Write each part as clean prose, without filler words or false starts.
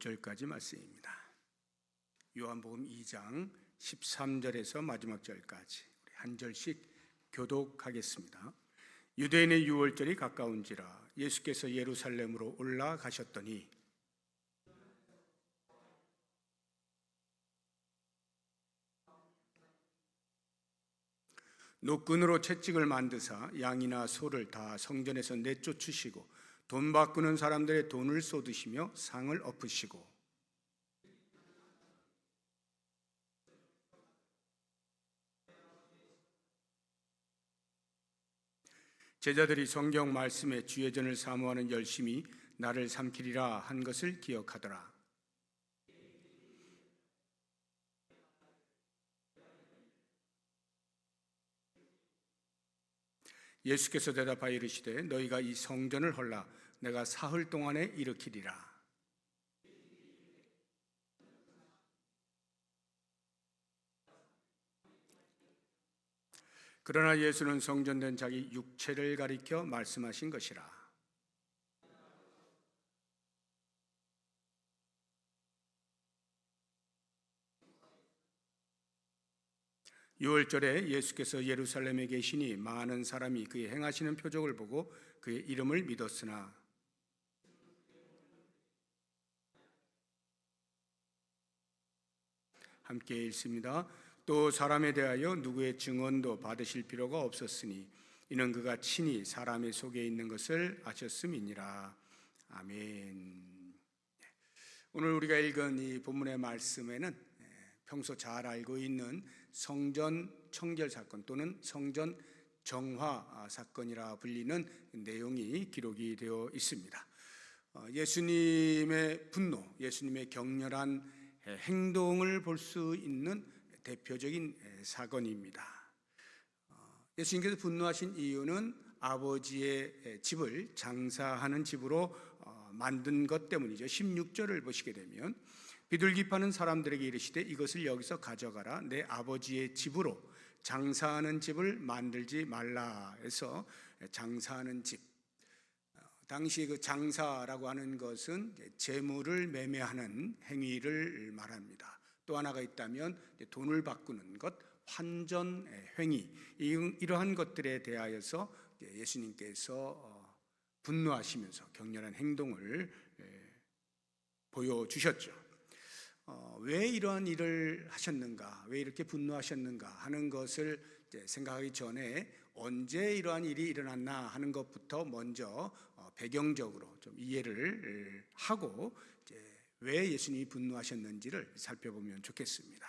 5절까지 말씀입니다. 요한복음 2장 13절에서 마지막 절까지 우리 한 절씩 교독하겠습니다. 유대인의 유월절이 가까운지라 예수께서 예루살렘으로 올라가셨더니 노끈으로 채찍을 만드사 양이나 소를 다 성전에서 내쫓으시고 돈 바꾸는 사람들의 돈을 쏟으시며 상을 엎으시고 제자들이 성경 말씀에 주의 전을 사모하는 열심이 나를 삼키리라 한 것을 기억하더라. 예수께서 대답하여 이르시되 너희가 이 성전을 헐라 내가 사흘 동안에 일으키리라. 그러나 예수는 성전된 자기 육체를 가리켜 말씀하신 것이라. 유월절에 예수께서 예루살렘에 계시니 많은 사람이 그의 행하시는 표적을 보고 그의 이름을 믿었으나 함께 읽습니다. 또 사람에 대하여 누구의 증언도 받으실 필요가 없었으니 이는 그가 친히 사람의 속에 있는 것을 아셨음이니라. 아멘. 오늘 우리가 읽은 이 본문의 말씀에는 평소 잘 알고 있는 성전 청결 사건 또는 성전 정화 사건이라 불리는 내용이 기록이 되어 있습니다. 예수님의 분노, 예수님의 격렬한 행동을 볼 수 있는 대표적인 사건입니다. 예수님께서 분노하신 이유는 아버지의 집을 장사하는 집으로 만든 것 때문이죠. 16절을 보시게 되면 비둘기 파는 사람들에게 이르시되 이것을 여기서 가져가라. 내 아버지의 집으로 장사하는 집을 만들지 말라 해서 장사하는 집. 당시 그 장사라고 하는 것은 재물을 매매하는 행위를 말합니다. 또 하나가 있다면 돈을 바꾸는 것, 환전 행위, 이러한 것들에 대하여서 예수님께서 분노하시면서 격렬한 행동을 보여주셨죠. 왜 이러한 일을 하셨는가, 왜 이렇게 분노하셨는가 하는 것을 생각하기 전에 언제 이러한 일이 일어났나 하는 것부터 먼저 배경적으로 좀 이해를 하고 왜 예수님이 분노하셨는지를 살펴보면 좋겠습니다.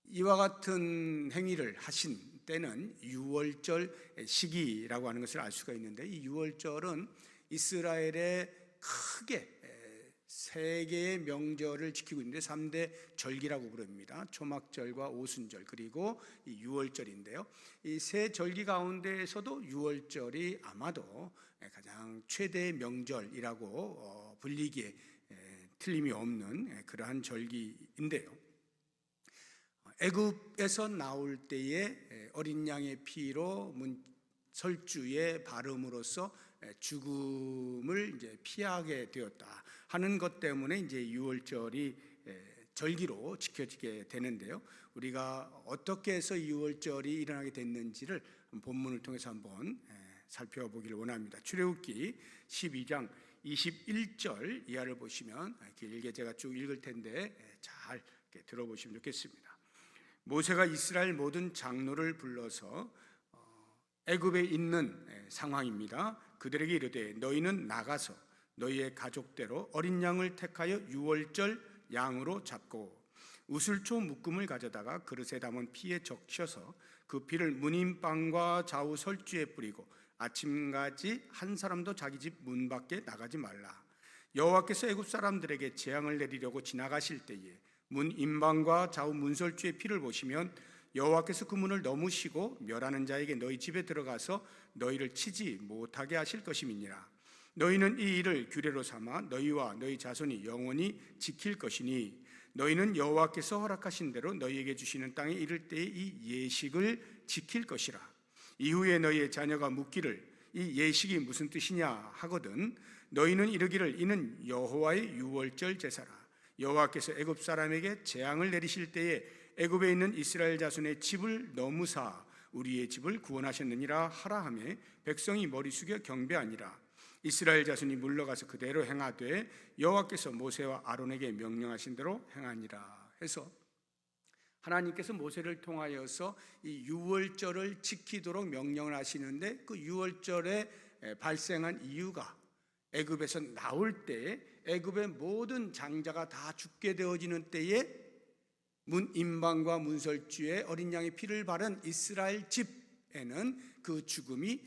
이와 같은 행위를 하신 때는 유월절 시기라고 하는 것을 알 수가 있는데 이 유월절은 이스라엘의 크게 세 개의 명절을 지키고 있는데 3대 절기라고 부릅니다. 초막절과 오순절 그리고 이 유월절인데요. 이 세 절기 가운데에서도 유월절이 아마도 가장 최대의 명절이라고 불리기에 틀림이 없는 그러한 절기인데요. 애굽에서 나올 때에 어린 양의 피로 설주에 바름으로써 죽음을 이제 피하게 되었다 하는 것 때문에 이제 유월절이 절기로 지켜지게 되는데요. 우리가 어떻게 해서 유월절이 일어나게 됐는지를 본문을 통해서 한번 살펴보기를 원합니다. 출애굽기 12장 21절 이하를 보시면 길게 제가 쭉 읽을 텐데 잘 들어보시면 좋겠습니다. 모세가 이스라엘 모든 장로를 불러서 애굽에 있는 상황입니다. 그들에게 이르되 너희는 나가서 너희의 가족대로 어린 양을 택하여 유월절 양으로 잡고 우슬초 묶음을 가져다가 그릇에 담은 피에 적셔서 그 피를 문인방과 좌우 설주에 뿌리고 아침까지 한 사람도 자기 집 문 밖에 나가지 말라. 여호와께서 애굽 사람들에게 재앙을 내리려고 지나가실 때에 문 인방과 좌우 문설주의 피를 보시면 여호와께서 그 문을 넘으시고 멸하는 자에게 너희 집에 들어가서 너희를 치지 못하게 하실 것임이니라. 너희는 이 일을 규례로 삼아 너희와 너희 자손이 영원히 지킬 것이니 너희는 여호와께서 허락하신 대로 너희에게 주시는 땅에 이를 때에 이 예식을 지킬 것이라. 이후에 너희의 자녀가 묻기를 이 예식이 무슨 뜻이냐 하거든 너희는 이르기를 이는 여호와의 유월절 제사라. 여호와께서 애굽 사람에게 재앙을 내리실 때에 애굽에 있는 이스라엘 자손의 집을 넘으사 우리의 집을 구원하셨느니라 하라 하매 백성이 머리 숙여 경배하니라. 이스라엘 자손이 물러가서 그대로 행하되 여호와께서 모세와 아론에게 명령하신 대로 행하니라 해서 하나님께서 모세를 통하여서 이 유월절을 지키도록 명령을 하시는데 그 유월절에 발생한 이유가 애굽에서 나올 때에 애굽의 모든 장자가 다 죽게 되어지는 때에 문임방과 문설주에 어린 양의 피를 바른 이스라엘 집에는 그 죽음이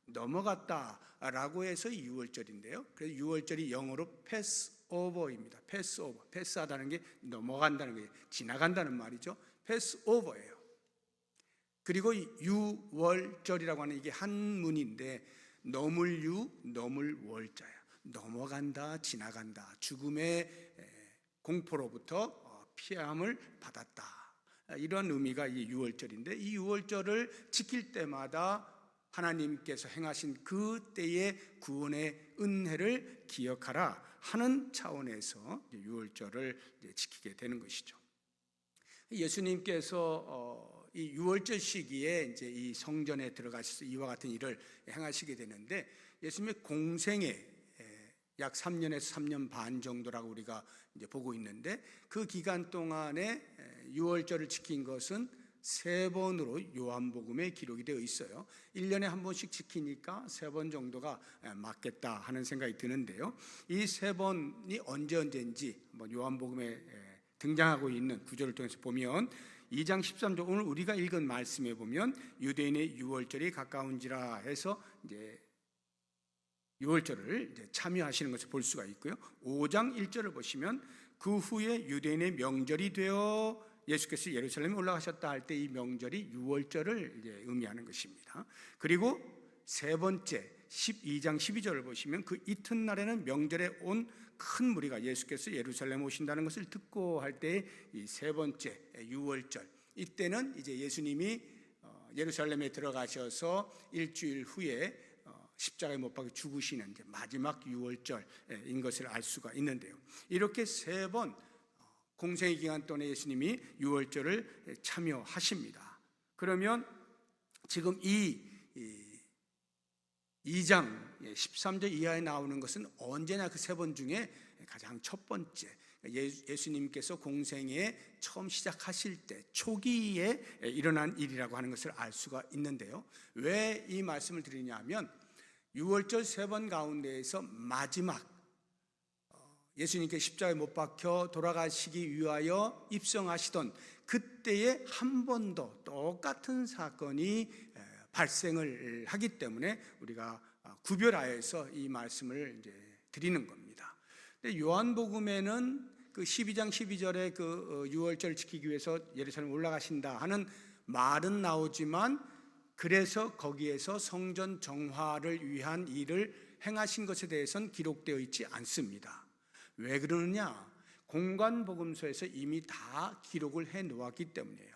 넘어갔다라고 해서 유월절인데요. 그래서 유월절이 영어로 패스오버입니다. 패스오버, 패스하다는 게 넘어간다는 게 지나간다는 말이죠. 패스오버예요. 그리고 유월절이라고 하는 이게 한문인데 넘을 유, 넘을 월자야. 넘어간다, 지나간다. 죽음의 공포로부터 피함을 받았다. 이런 의미가 이 유월절인데 이 유월절을 지킬 때마다 하나님께서 행하신 그 때의 구원의 은혜를 기억하라 하는 차원에서 유월절을 지키게 되는 것이죠. 예수님께서 이 유월절 시기에 이제 이 성전에 들어가셔서 이와 같은 일을 행하시게 되는데 예수님의 공생에 약 3년에서 3년 반 정도라고 우리가 이제 보고 있는데 그 기간 동안에 유월절을 지킨 것은 3번으로 요한복음에 기록이 되어 있어요. 1년에 한 번씩 지키니까 3번 정도가 맞겠다 하는 생각이 드는데요. 이 3번이 언제인지 요한복음에 등장하고 있는 구절을 통해서 보면 2장 13절 오늘 우리가 읽은 말씀에 보면 유대인의 유월절이 가까운지라 해서 이제 유월절을 이제 참여하시는 것을 볼 수가 있고요. 5장 1절을 보시면 그 후에 유대인의 명절이 되어 예수께서 예루살렘에 올라가셨다 할 때 이 명절이 유월절을 이제 의미하는 것입니다. 그리고 세 번째 12장 12절을 보시면 그 이튿날에는 명절에 온 큰 무리가 예수께서 예루살렘에 오신다는 것을 듣고 할 때 이 세 번째 유월절 이때는 이제 예수님이 예루살렘에 들어가셔서 일주일 후에 십자가에 못 박혀 죽으시는 마지막 유월절인 것을 알 수가 있는데요. 이렇게 3번 공생의 기간 동안에 예수님이 유월절을 참여하십니다. 그러면 지금 이 2장 13절 이하에 나오는 것은 언제나 그 3번 중에 가장 첫 번째 예수님께서 공생에 처음 시작하실 때 초기에 일어난 일이라고 하는 것을 알 수가 있는데요. 왜 이 말씀을 드리냐 하면 유월절 3번 가운데에서 마지막 예수님께 십자가에 못 박혀 돌아가시기 위하여 입성하시던 그때에 한 번 더 똑같은 사건이 발생을 하기 때문에 우리가 구별하여서 이 말씀을 이제 드리는 겁니다. 근데 요한복음에는 그 12장 12절에 그 유월절 지키기 위해서 예루살렘 올라가신다 하는 말은 나오지만 그래서 거기에서 성전 정화를 위한 일을 행하신 것에 대해서는 기록되어 있지 않습니다. 왜 그러느냐? 공관복음서에서 이미 다 기록을 해 놓았기 때문이에요.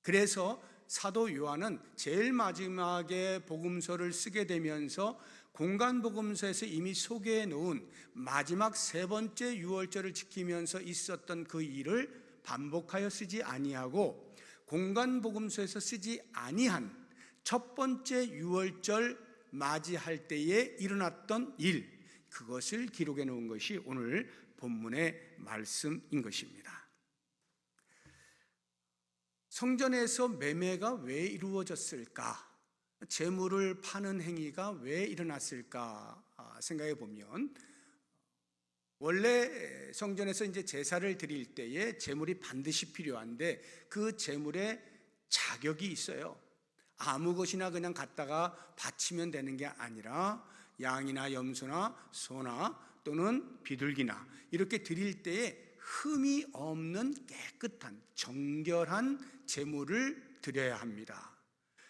그래서 사도 요한은 제일 마지막에 복음서를 쓰게 되면서 공관복음서에서 이미 소개해 놓은 마지막 3번째 유월절을 지키면서 있었던 그 일을 반복하여 쓰지 아니하고 공관복음서에서 쓰지 아니한 첫 번째 유월절 맞이할 때에 일어났던 일, 그것을 기록해 놓은 것이 오늘 본문의 말씀인 것입니다. 성전에서 매매가 왜 이루어졌을까? 재물을 파는 행위가 왜 일어났을까 생각해 보면 원래 성전에서 이제 제사를 드릴 때에 재물이 반드시 필요한데 그 재물에 자격이 있어요. 아무 것이나 그냥 갖다가 바치면 되는 게 아니라 양이나 염소나 소나 또는 비둘기나 이렇게 드릴 때에 흠이 없는 깨끗한 정결한 제물을 드려야 합니다.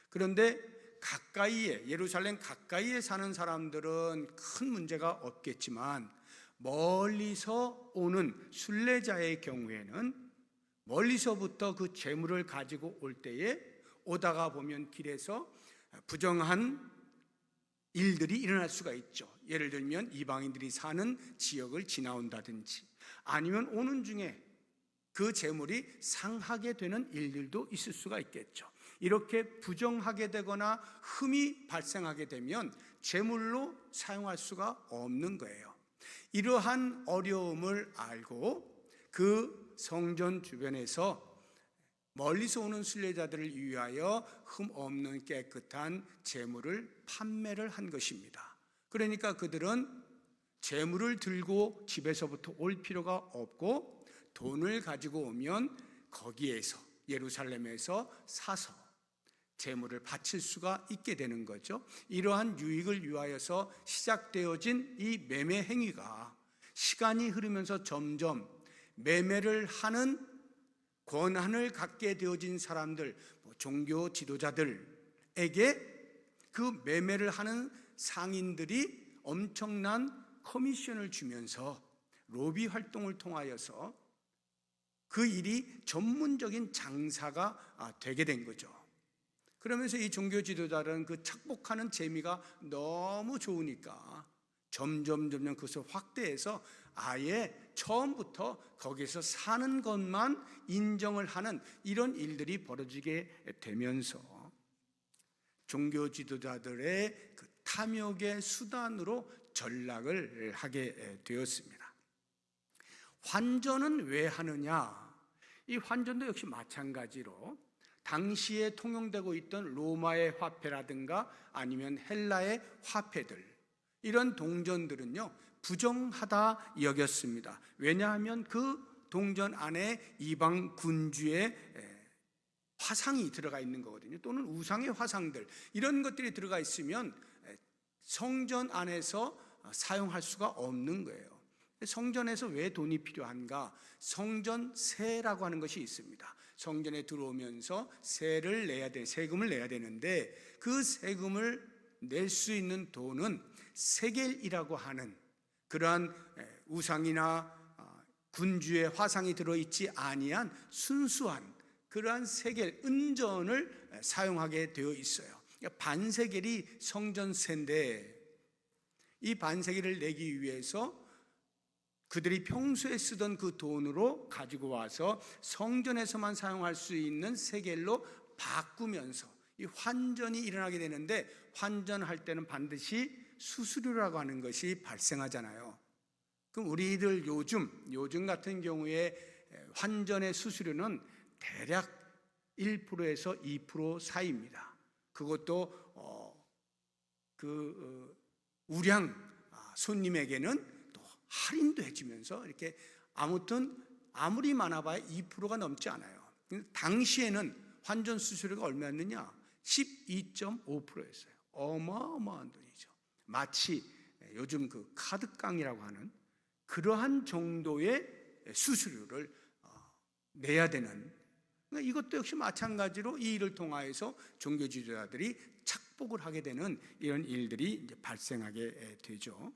그런데 가까이에 예루살렘 가까이에 사는 사람들은 큰 문제가 없겠지만 멀리서 오는 순례자의 경우에는 멀리서부터 그 제물을 가지고 올 때에 오다가 보면 길에서 부정한 일들이 일어날 수가 있죠. 예를 들면 이방인들이 사는 지역을 지나온다든지, 아니면 오는 중에 그 재물이 상하게 되는 일들도 있을 수가 있겠죠. 이렇게 부정하게 되거나 흠이 발생하게 되면 재물로 사용할 수가 없는 거예요. 이러한 어려움을 알고 그 성전 주변에서 멀리서 오는 순례자들을 위하여 흠 없는 깨끗한 재물을 판매를 한 것입니다. 그러니까 그들은 재물을 들고 집에서부터 올 필요가 없고 돈을 가지고 오면 거기에서, 예루살렘에서 사서 재물을 바칠 수가 있게 되는 거죠. 이러한 유익을 위하여서 시작되어진 이 매매 행위가 시간이 흐르면서 점점 매매를 하는 권한을 갖게 되어진 사람들, 종교 지도자들에게 그 매매를 하는 상인들이 엄청난 커미션을 주면서 로비 활동을 통하여서 그 일이 전문적인 장사가 되게 된 거죠. 그러면서 이 종교 지도자들은 그 착복하는 재미가 너무 좋으니까 점점 그것을 확대해서 아예 처음부터 거기서 사는 것만 인정을 하는 이런 일들이 벌어지게 되면서 종교 지도자들의 그 탐욕의 수단으로 전락을 하게 되었습니다. 환전은 왜 하느냐? 이 환전도 역시 마찬가지로 당시에 통용되고 있던 로마의 화폐라든가 아니면 헬라의 화폐들, 이런 동전들은요 부정하다 여겼습니다. 왜냐하면 그 동전 안에 이방 군주의 화상이 들어가 있는 거거든요. 또는 우상의 화상들, 이런 것들이 들어가 있으면 성전 안에서 사용할 수가 없는 거예요. 성전에서 왜 돈이 필요한가? 성전세라고 하는 것이 있습니다. 성전에 들어오면서 세금을 내야 되는데 그 세금을 낼 수 있는 돈은 세겔이라고 하는 그러한 우상이나 군주의 화상이 들어있지 아니한 순수한 그러한 세겔, 은전을 사용하게 되어 있어요. 반세겔이 성전세인데 이 반세겔을 내기 위해서 그들이 평소에 쓰던 그 돈으로 가지고 와서 성전에서만 사용할 수 있는 세겔로 바꾸면서 이 환전이 일어나게 되는데, 환전할 때는 반드시 수수료라고 하는 것이 발생하잖아요. 그럼 우리들 요즘 같은 경우에 환전의 수수료는 대략 1%에서 2% 사이입니다. 그것도 우량 손님에게는 또 할인도 해주면서 이렇게 아무튼 아무리 많아봐야 2%가 넘지 않아요. 당시에는 환전 수수료가 얼마였느냐? 12.5%였어요. 어마어마한 돈이죠. 마치 요즘 그 카드깡이라고 하는 그러한 정도의 수수료를 내야 되는, 그러니까 이것도 역시 마찬가지로 이 일을 통하여서 종교 지도자들이 착복을 하게 되는 이런 일들이 이제 발생하게 되죠.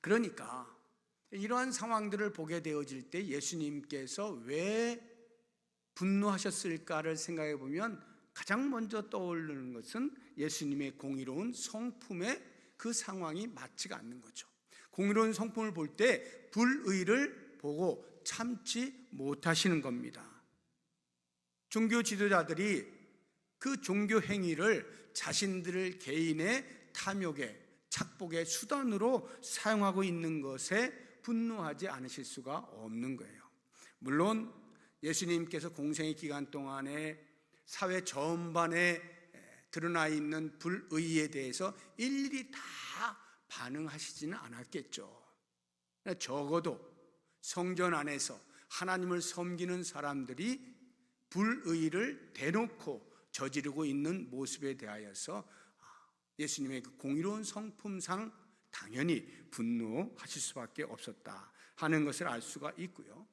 그러니까 이러한 상황들을 보게 되어질 때 예수님께서 왜 분노하셨을까를 생각해 보면 가장 먼저 떠오르는 것은 예수님의 공의로운 성품의 그 상황이 맞지가 않는 거죠. 공의로운 성품을 볼 때 불의를 보고 참지 못하시는 겁니다. 종교 지도자들이 그 종교 행위를 자신들 개인의 탐욕의 착복의 수단으로 사용하고 있는 것에 분노하지 않으실 수가 없는 거예요. 물론 예수님께서 공생의 기간 동안에 사회 전반에 드러나 있는 불의에 대해서 일일이 다 반응하시지는 않았겠죠. 적어도 성전 안에서 하나님을 섬기는 사람들이 불의를 대놓고 저지르고 있는 모습에 대하여서 예수님의 그 공의로운 성품상 당연히 분노하실 수밖에 없었다 하는 것을 알 수가 있고요.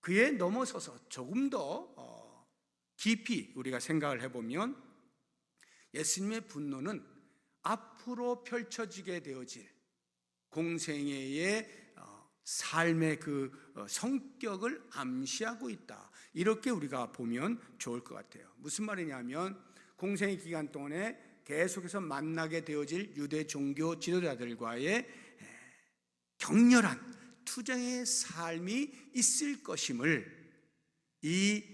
그에 넘어서서 조금 더 깊이 우리가 생각을 해보면 예수님의 분노는 앞으로 펼쳐지게 되어질 공생애의 삶의 그 성격을 암시하고 있다, 이렇게 우리가 보면 좋을 것 같아요. 무슨 말이냐면 공생의 기간 동안에 계속해서 만나게 되어질 유대 종교 지도자들과의 격렬한 투쟁의 삶이 있을 것임을 이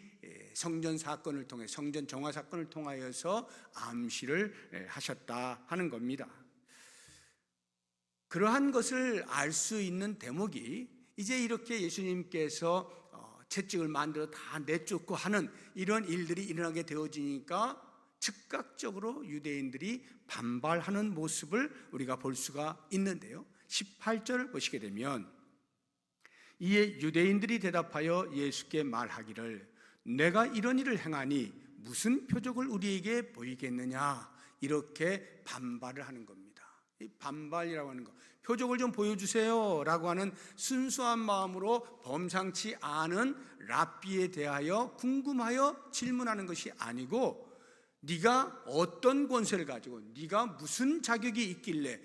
성전 사건을 통해, 성전 정화 사건을 통하여서 암시를 하셨다 하는 겁니다. 그러한 것을 알 수 있는 대목이 이제 이렇게 예수님께서 채찍을 만들어 다 내쫓고 하는 이런 일들이 일어나게 되어지니까 즉각적으로 유대인들이 반발하는 모습을 우리가 볼 수가 있는데요. 18절을 보시게 되면 이에 유대인들이 대답하여 예수께 말하기를 내가 이런 일을 행하니 무슨 표적을 우리에게 보이겠느냐, 이렇게 반발을 하는 겁니다. 이 반발이라고 하는 거, 표적을 좀 보여주세요 라고 하는 순수한 마음으로 범상치 않은 랍비에 대하여 궁금하여 질문하는 것이 아니고, 네가 어떤 권세를 가지고 네가 무슨 자격이 있길래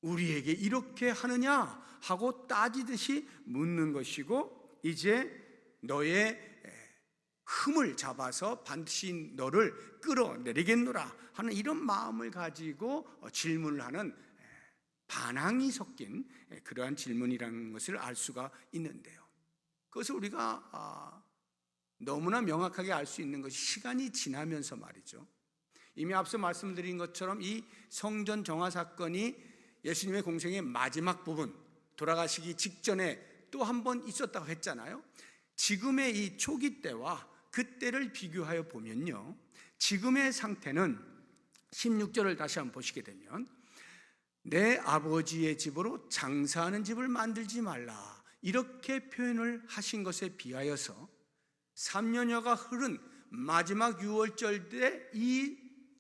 우리에게 이렇게 하느냐 하고 따지듯이 묻는 것이고, 이제 너의 흠을 잡아서 반드시 너를 끌어내리겠노라 하는 이런 마음을 가지고 질문을 하는 반항이 섞인 그러한 질문이라는 것을 알 수가 있는데요. 그것을 우리가 너무나 명확하게 알 수 있는 것이 시간이 지나면서 말이죠. 이미 앞서 말씀드린 것처럼 이 성전 정화 사건이 예수님의 공생의 마지막 부분, 돌아가시기 직전에 또 한 번 있었다고 했잖아요. 지금의 이 초기 때와 그때를 비교하여 보면요, 지금의 상태는 16절을 다시 한번 보시게 되면 내 아버지의 집으로 장사하는 집을 만들지 말라, 이렇게 표현을 하신 것에 비하여서 3년여가 흐른 마지막 6월절 때 이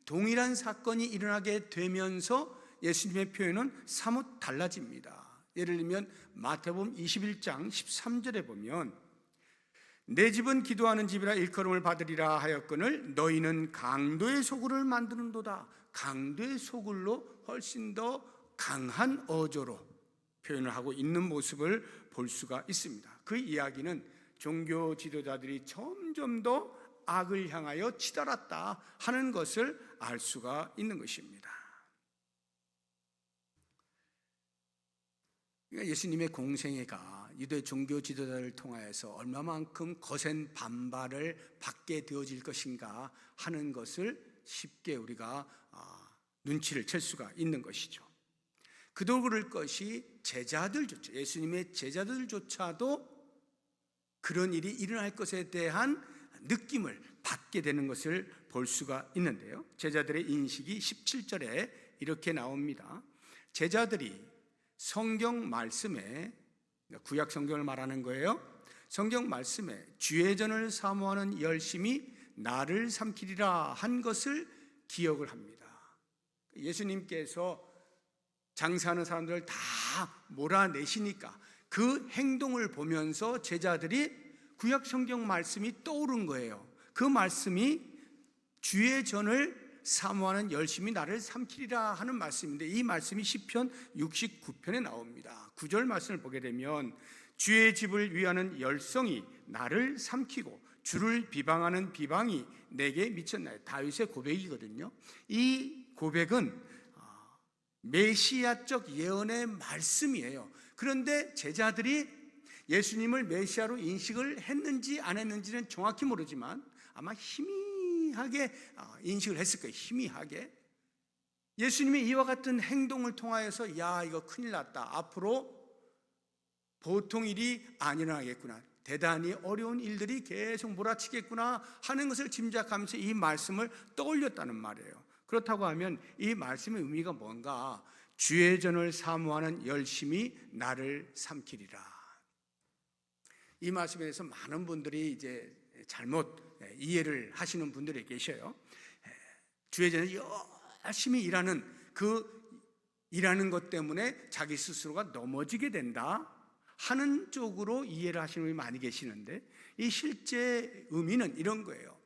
동일한 사건이 일어나게 되면서 예수님의 표현은 사뭇 달라집니다. 예를 들면 마태복음 21장 13절에 보면 내 집은 기도하는 집이라 일컬음을 받으리라 하였거늘 너희는 강도의 소굴을 만드는도다. 강도의 소굴로 훨씬 더 강한 어조로 표현을 하고 있는 모습을 볼 수가 있습니다. 그 이야기는 종교 지도자들이 점점 더 악을 향하여 치달았다 하는 것을 알 수가 있는 것입니다. 그러니까 예수님의 공생애가 유대 종교 지도자를 통하여서 얼마만큼 거센 반발을 받게 되어질 것인가 하는 것을 쉽게 우리가 눈치를 챌 수가 있는 것이죠. 그도 그럴 것이 제자들조차, 예수님의 제자들조차도 그런 일이 일어날 것에 대한 느낌을 받게 되는 것을 볼 수가 있는데요. 제자들의 인식이 17절에 이렇게 나옵니다. 제자들이 성경 말씀에, 구약 성경을 말하는 거예요. 성경 말씀에 주의 전을 사모하는 열심이 나를 삼키리라 한 것을 기억을 합니다. 예수님께서 장사하는 사람들을 다 몰아내시니까 그 행동을 보면서 제자들이 구약 성경 말씀이 떠오른 거예요. 그 말씀이 주의 전을 사모하는 열심이 나를 삼키리라 하는 말씀인데, 이 말씀이 시편 69편에 나옵니다. 9절 말씀을 보게 되면 주의 집을 위하는 열성이 나를 삼키고 주를 비방하는 비방이 내게 미쳤나요? 다윗의 고백이거든요. 이 고백은 메시아적 예언의 말씀이에요. 그런데 제자들이 예수님을 메시아로 인식을 했는지 안 했는지는 정확히 모르지만 아마 희미하게 인식을 했을 거예요. 희미하게. 예수님이 이와 같은 행동을 통하여서 야, 이거 큰일 났다, 앞으로 보통 일이 안 일어나겠구나, 대단히 어려운 일들이 계속 몰아치겠구나 하는 것을 짐작하면서 이 말씀을 떠올렸다는 말이에요. 그렇다고 하면 이 말씀의 의미가 뭔가? 주의 전을 사모하는 열심이 나를 삼키리라. 이 말씀에 대해서 많은 분들이 이제 잘못 이해를 하시는 분들이 계셔요. 주의 전에 열심히 일하는 그 일하는 것 때문에 자기 스스로가 넘어지게 된다 하는 쪽으로 이해를 하시는 분이 많이 계시는데, 이 실제 의미는 이런 거예요.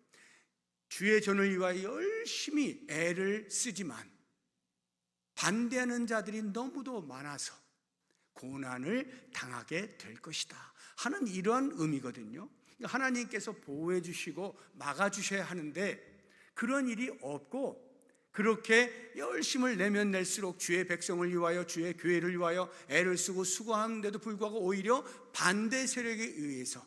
주의 전을 위하여 열심히 애를 쓰지만 반대하는 자들이 너무도 많아서 고난을 당하게 될 것이다 하는 이러한 의미거든요. 하나님께서 보호해 주시고 막아 주셔야 하는데 그런 일이 없고 그렇게 열심을 내면 낼수록 주의 백성을 위하여, 주의 교회를 위하여 애를 쓰고 수고하는데도 불구하고 오히려 반대 세력에 의해서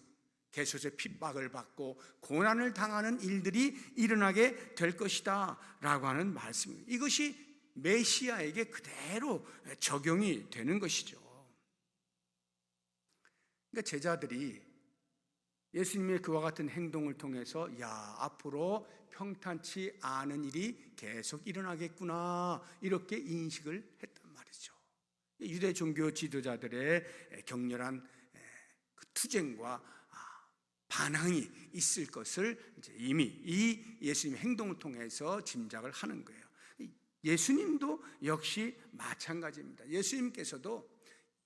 계속해서 핍박을 받고 고난을 당하는 일들이 일어나게 될 것이다 라고 하는 말씀입니다. 이것이 메시아에게 그대로 적용이 되는 것이죠. 그러니까 제자들이 예수님의 그와 같은 행동을 통해서 앞으로 평탄치 않은 일이 계속 일어나겠구나 이렇게 인식을 했단 말이죠. 유대 종교 지도자들의 격렬한 그 투쟁과 반항이 있을 것을 이미 이 예수님의 행동을 통해서 짐작을 하는 거예요. 예수님도 역시 마찬가지입니다. 예수님께서도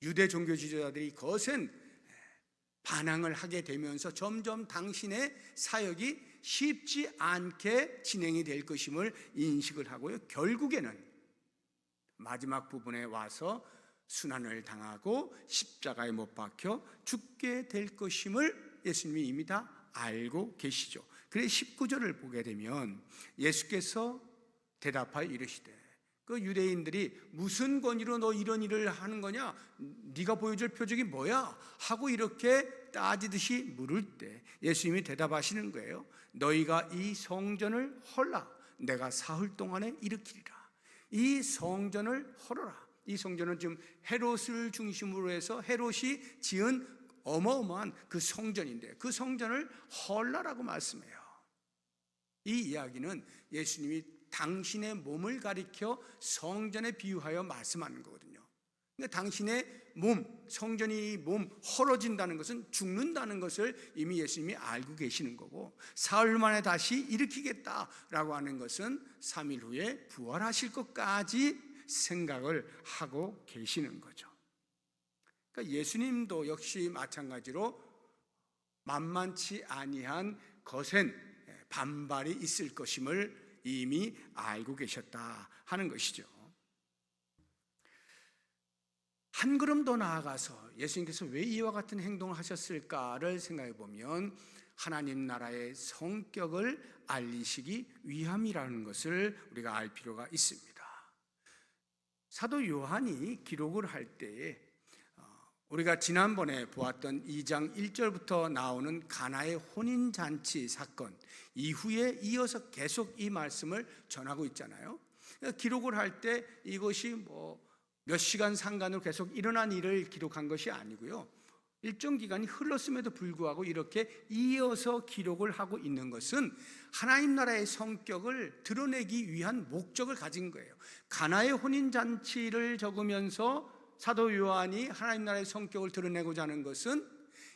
유대 종교 지도자들이 거센 반항을 하게 되면서 점점 당신의 사역이 쉽지 않게 진행이 될 것임을 인식을 하고요. 결국에는 마지막 부분에 와서 순환을 당하고 십자가에 못 박혀 죽게 될 것임을 예수님이 이미 다 알고 계시죠. 그래서 19절을 보게 되면 예수께서 대답하여 이르시되, 그 유대인들이 무슨 권위로 너 이런 일을 하는 거냐, 네가 보여줄 표적이 뭐야 하고 이렇게 따지듯이 물을 때 예수님이 대답하시는 거예요. 너희가 이 성전을 헐라 내가 사흘 동안에 일으키리라. 이 성전을 헐어라. 이 성전은 지금 헤롯을 중심으로 해서 헤롯이 지은 어마어마한 그 성전인데 그 성전을 헐라라고 말씀해요. 이 이야기는 예수님이 당신의 몸을 가리켜 성전에 비유하여 말씀하는 거거든요. 그러니까 당신의 몸, 성전이 몸 헐어진다는 것은 죽는다는 것을 이미 예수님이 알고 계시는 거고, 사흘 만에 다시 일으키겠다라고 하는 것은 3일 후에 부활하실 것까지 생각을 하고 계시는 거죠. 그러니까 예수님도 역시 마찬가지로 만만치 아니한 거센 반발이 있을 것임을 이미 알고 계셨다 하는 것이죠. 한 걸음 더 나아가서 예수님께서 왜 이와 같은 행동을 하셨을까를 생각해 보면 하나님 나라의 성격을 알리시기 위함이라는 것을 우리가 알 필요가 있습니다. 사도 요한이 기록을 할 때에 우리가 지난번에 보았던 2장 1절부터 나오는 가나의 혼인잔치 사건 이후에 이어서 계속 이 말씀을 전하고 있잖아요. 기록을 할 때 이것이 몇 시간 상간으로 계속 일어난 일을 기록한 것이 아니고요, 일정 기간이 흘렀음에도 불구하고 이렇게 이어서 기록을 하고 있는 것은 하나님 나라의 성격을 드러내기 위한 목적을 가진 거예요. 가나의 혼인잔치를 적으면서 사도 요한이 하나님 나라의 성격을 드러내고자 하는 것은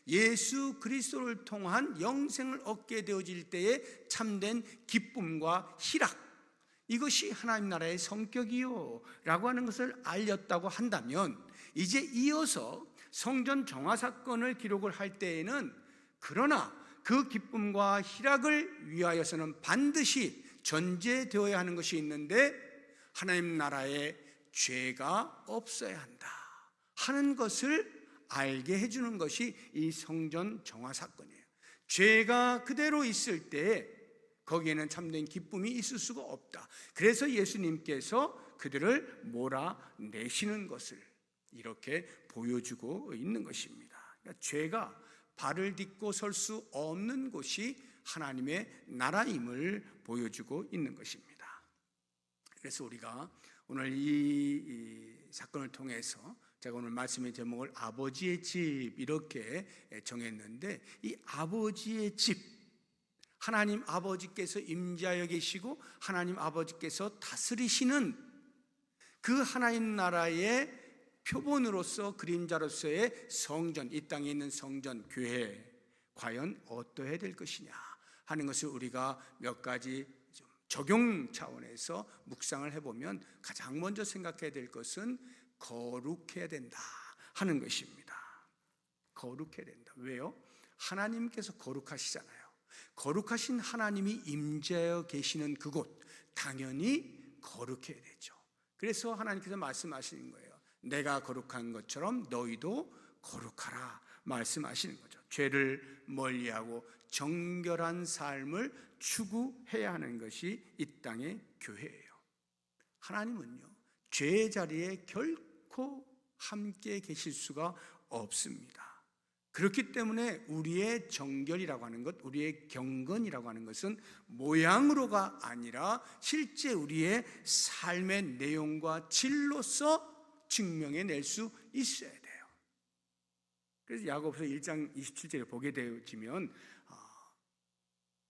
예수 그리스도를 통한 영생을 얻게 되어질 때에 참된 기쁨과 희락, 이것이 하나님 나라의 성격이요 라고 하는 것을 알렸다고 한다면, 이제 이어서 성전 정화 사건을 기록을 할 때에는 그러나 그 기쁨과 희락을 위하여서는 반드시 전제되어야 하는 것이 있는데 하나님 나라에 죄가 없어야 한다 하는 것을 알게 해주는 것이 이 성전 정화 사건이에요. 죄가 그대로 있을 때 거기에는 참된 기쁨이 있을 수가 없다. 그래서 예수님께서 그들을 몰아내시는 것을 이렇게 보여주고 있는 것입니다. 그러니까 죄가 발을 딛고 설 수 없는 곳이 하나님의 나라임을 보여주고 있는 것입니다. 그래서 우리가 오늘 이 사건을 통해서 제가 오늘 말씀의 제목을 아버지의 집 이렇게 정했는데, 이 아버지의 집, 하나님 아버지께서 임재하여 계시고 하나님 아버지께서 다스리시는 그 하나님 나라의 표본으로서 그림자로서의 성전, 이 땅에 있는 성전, 교회 과연 어떠해야 될 것이냐 하는 것을 우리가 몇 가지 좀 적용 차원에서 묵상을 해보면 가장 먼저 생각해야 될 것은 거룩해야 된다 하는 것입니다. 거룩해야 된다. 왜요? 하나님께서 거룩하시잖아요. 거룩하신 하나님이 임재하여 계시는 그곳, 당연히 거룩해야 되죠. 그래서 하나님께서 말씀하시는 거예요. 내가 거룩한 것처럼 너희도 거룩하라 말씀하시는 거죠. 죄를 멀리하고 정결한 삶을 추구해야 하는 것이 이 땅의 교회예요. 하나님은요, 죄의 자리에 결코 함께 계실 수가 없습니다. 그렇기 때문에 우리의 정결이라고 하는 것, 우리의 경건이라고 하는 것은 모양으로가 아니라 실제 우리의 삶의 내용과 질로서 증명해낼 수 있어야 돼요. 그래서 야고보서 1장 27절에 보게 되어지면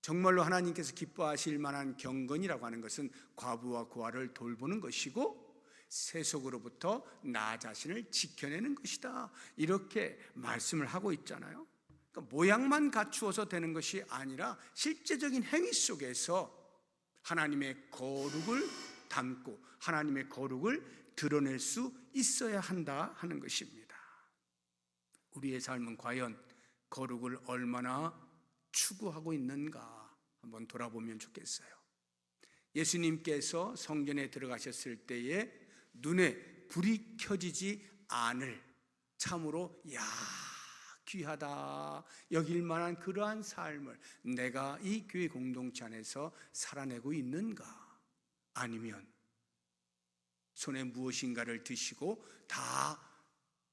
정말로 하나님께서 기뻐하실 만한 경건이라고 하는 것은 과부와 고아를 돌보는 것이고 세속으로부터 나 자신을 지켜내는 것이다, 이렇게 말씀을 하고 있잖아요. 그러니까 모양만 갖추어서 되는 것이 아니라 실제적인 행위 속에서 하나님의 거룩을 담고 하나님의 거룩을 드러낼 수 있어야 한다 하는 것입니다. 우리의 삶은 과연 거룩을 얼마나 추구하고 있는가 한번 돌아보면 좋겠어요. 예수님께서 성전에 들어가셨을 때에 눈에 불이 켜지지 않을 참으로 귀하다 여길 만한 그러한 삶을 내가 이 교회 공동체 안에서 살아내고 있는가? 아니면 손에 무엇인가를 드시고 다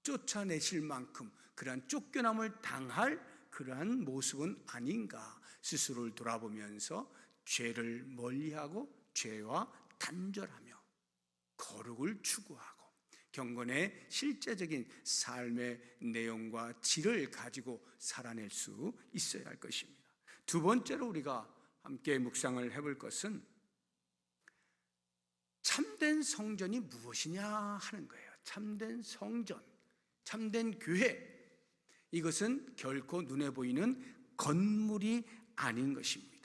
쫓아내실 만큼 그러한 쫓겨남을 당할 그러한 모습은 아닌가? 스스로를 돌아보면서 죄를 멀리하고 죄와 단절하며 거룩을 추구하고 경건의 실제적인 삶의 내용과 질을 가지고 살아낼 수 있어야 할 것입니다. 두 번째로 우리가 함께 묵상을 해볼 것은 참된 성전이 무엇이냐 하는 거예요. 참된 성전, 참된 교회, 이것은 결코 눈에 보이는 건물이 아닌 것입니다.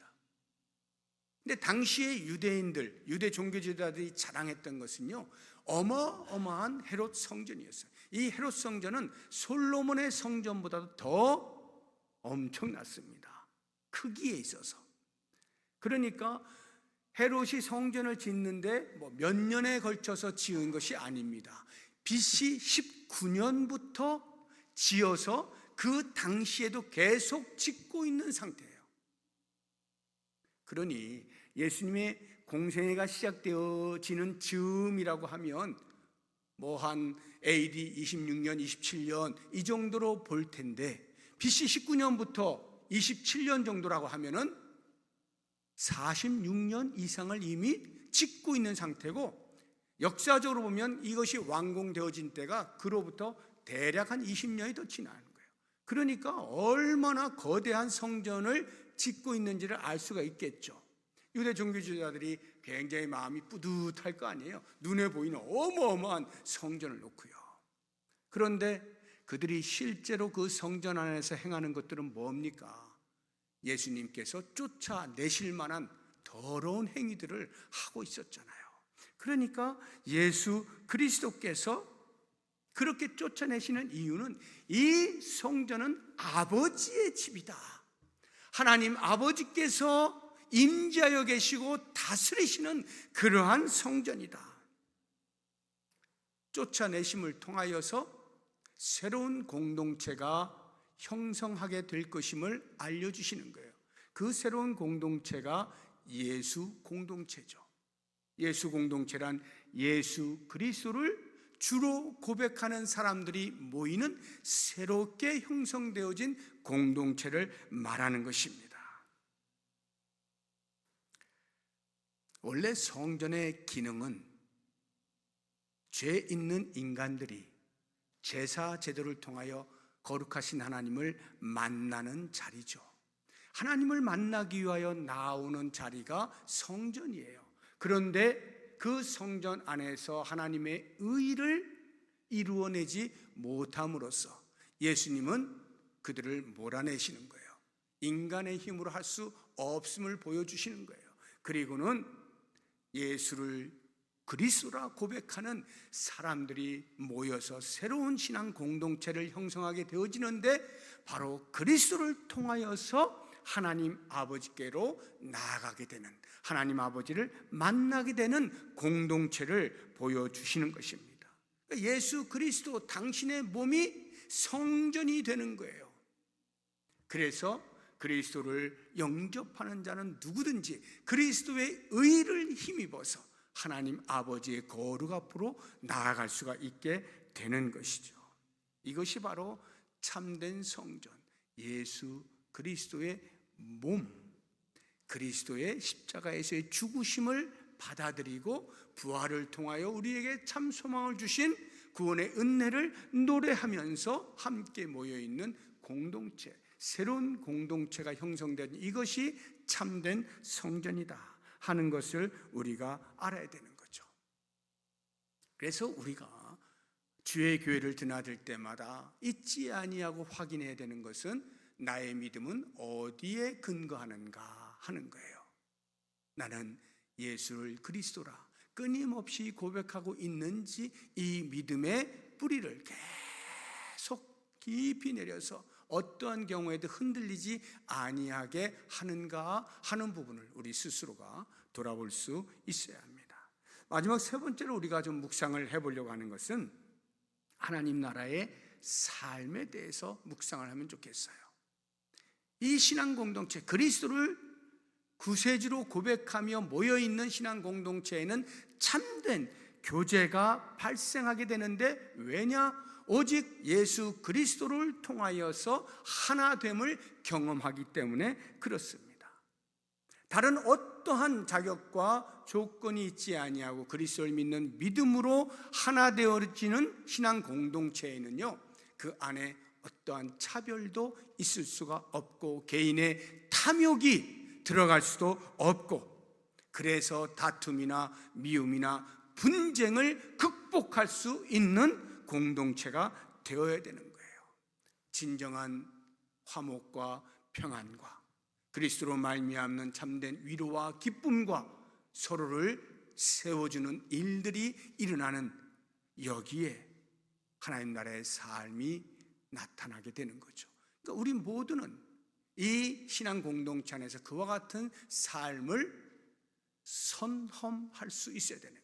근데 당시의 유대인들, 유대 종교 지도자들이 자랑했던 것은요, 어마어마한 헤롯 성전이었어요. 이 헤롯 성전은 솔로몬의 성전보다도 더 엄청났습니다. 크기에 있어서. 그러니까 헤롯이 성전을 짓는데 몇 년에 걸쳐서 지은 것이 아닙니다. BC 19년부터 지어서 그 당시에도 계속 짓고 있는 상태예요. 그러니 예수님의 공생애가 시작되어지는 즈음이라고 하면 한 AD 26년, 27년 이 정도로 볼 텐데 BC 19년부터 27년 정도라고 하면은 46년 이상을 이미 짓고 있는 상태고, 역사적으로 보면 이것이 완공되어진 때가 그로부터 대략 한 20년이 더 지나는 거예요. 그러니까 얼마나 거대한 성전을 짓고 있는지를 알 수가 있겠죠. 유대 종교 지도자들이 굉장히 마음이 뿌듯할 거 아니에요. 눈에 보이는 어마어마한 성전을 놓고요. 그런데 그들이 실제로 그 성전 안에서 행하는 것들은 뭡니까? 예수님께서 쫓아내실 만한 더러운 행위들을 하고 있었잖아요. 그러니까 예수 그리스도께서 그렇게 쫓아내시는 이유는 이 성전은 아버지의 집이다. 하나님 아버지께서 임재하여 계시고 다스리시는 그러한 성전이다. 쫓아내심을 통하여서 새로운 공동체가 형성하게 될 것임을 알려주시는 거예요. 그 새로운 공동체가 예수 공동체죠. 예수 공동체란 예수 그리스도를 주로 고백하는 사람들이 모이는 새롭게 형성되어진 공동체를 말하는 것입니다. 원래 성전의 기능은 죄 있는 인간들이 제사 제도를 통하여 거룩하신 하나님을 만나는 자리죠. 하나님을 만나기 위하여 나오는 자리가 성전이에요. 그런데 그 성전 안에서 하나님의 의를 이루어내지 못함으로써 예수님은 그들을 몰아내시는 거예요. 인간의 힘으로 할 수 없음을 보여주시는 거예요. 그리고는 예수를 그리스도라 고백하는 사람들이 모여서 새로운 신앙 공동체를 형성하게 되어지는데, 바로 그리스도를 통하여서 하나님 아버지께로 나아가게 되는, 하나님 아버지를 만나게 되는 공동체를 보여주시는 것입니다. 예수 그리스도 당신의 몸이 성전이 되는 거예요. 그래서 그리스도를 영접하는 자는 누구든지 그리스도의 의를 힘입어서 하나님 아버지의 거룩 앞으로 나아갈 수가 있게 되는 것이죠. 이것이 바로 참된 성전, 예수 그리스도의 몸, 그리스도의 십자가에서의 죽으심을 받아들이고 부활을 통하여 우리에게 참 소망을 주신 구원의 은혜를 노래하면서 함께 모여있는 공동체, 새로운 공동체가 형성된 이것이 참된 성전이다 하는 것을 우리가 알아야 되는 거죠. 그래서 우리가 주의 교회를 드나들 때마다 잊지 아니하고 확인해야 되는 것은 나의 믿음은 어디에 근거하는가 하는 거예요. 나는 예수를 그리스도라 끊임없이 고백하고 있는지 이 믿음의 뿌리를 계속 깊이 내려서 어떠한 경우에도 흔들리지 아니하게 하는가 하는 부분을 우리 스스로가 돌아볼 수 있어야 합니다. 마지막 세 번째로 우리가 좀 묵상을 해보려고 하는 것은 하나님 나라의 삶에 대해서 묵상을 하면 좋겠어요. 이 신앙 공동체, 그리스도를 구세주로 고백하며 모여있는 신앙 공동체에는 참된 교제가 발생하게 되는데, 왜냐? 오직 예수 그리스도를 통하여서 하나됨을 경험하기 때문에 그렇습니다. 다른 어떠한 자격과 조건이 있지 아니하고 그리스도를 믿는 믿음으로 하나 되어지는 신앙 공동체에는요, 그 안에 어떠한 차별도 있을 수가 없고 개인의 탐욕이 들어갈 수도 없고, 그래서 다툼이나 미움이나 분쟁을 극복할 수 있는 공동체가 되어야 되는 거예요. 진정한 화목과 평안과 그리스도로 말미암는 참된 위로와 기쁨과 서로를 세워주는 일들이 일어나는, 여기에 하나님 나라의 삶이 나타나게 되는 거죠. 그러니까 우리 모두는 이 신앙 공동체 안에서 그와 같은 삶을 선험할 수 있어야 되는 거예요.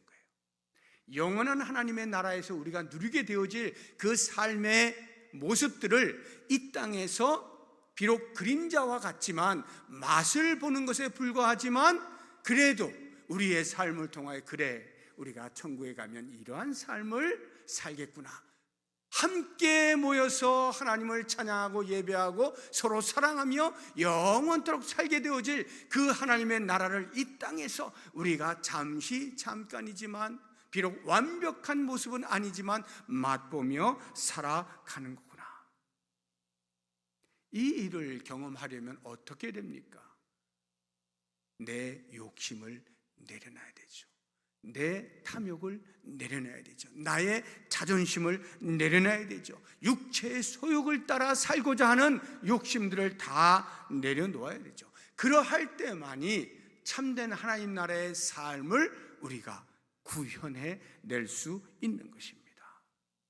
영원한 하나님의 나라에서 우리가 누리게 되어질 그 삶의 모습들을 이 땅에서 비록 그림자와 같지만, 맛을 보는 것에 불과하지만, 그래도 우리의 삶을 통하여 그래, 우리가 천국에 가면 이러한 삶을 살겠구나, 함께 모여서 하나님을 찬양하고 예배하고 서로 사랑하며 영원토록 살게 되어질 그 하나님의 나라를 이 땅에서 우리가 잠깐이지만, 비록 완벽한 모습은 아니지만 맛보며 살아가는 거구나. 이 일을 경험하려면 어떻게 됩니까? 내 욕심을 내려놔야 되죠. 내 탐욕을 내려놔야 되죠. 나의 자존심을 내려놔야 되죠. 육체의 소욕을 따라 살고자 하는 욕심들을 다 내려놓아야 되죠. 그러할 때만이 참된 하나님 나라의 삶을 우리가 구현해 낼 수 있는 것입니다.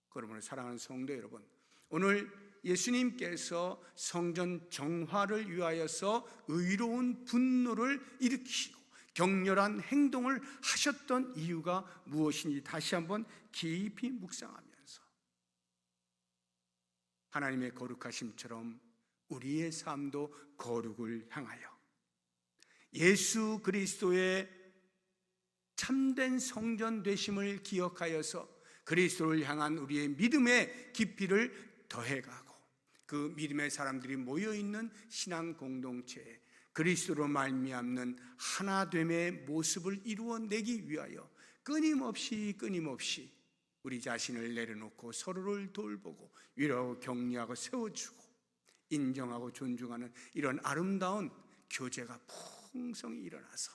그러므로 사랑하는 성도 여러분, 오늘 예수님께서 성전 정화를 위하여서 의로운 분노를 일으키시고 격렬한 행동을 하셨던 이유가 무엇인지 다시 한번 깊이 묵상하면서 하나님의 거룩하심처럼 우리의 삶도 거룩을 향하여 예수 그리스도의 참된 성전 되심을 기억하여서 그리스도를 향한 우리의 믿음의 깊이를 더해가고, 그 믿음의 사람들이 모여있는 신앙 공동체에 그리스도로 말미암는 하나됨의 모습을 이루어내기 위하여 끊임없이 우리 자신을 내려놓고 서로를 돌보고 위로하고 격려하고 세워주고 인정하고 존중하는 이런 아름다운 교제가 풍성히 일어나서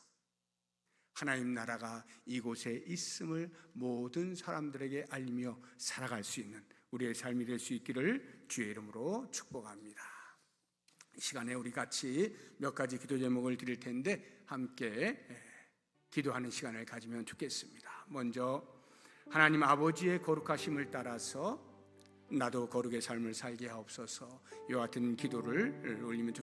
하나님 나라가 이곳에 있음을 모든 사람들에게 알리며 살아갈 수 있는 우리의 삶이 될 수 있기를 주의 이름으로 축복합니다. 이 시간에 우리 같이 몇 가지 기도 제목을 드릴 텐데 함께 기도하는 시간을 가지면 좋겠습니다. 먼저 하나님 아버지의 거룩하심을 따라서 나도 거룩의 삶을 살게 하옵소서, 이와 같은 기도를 올리면 좋겠습니다.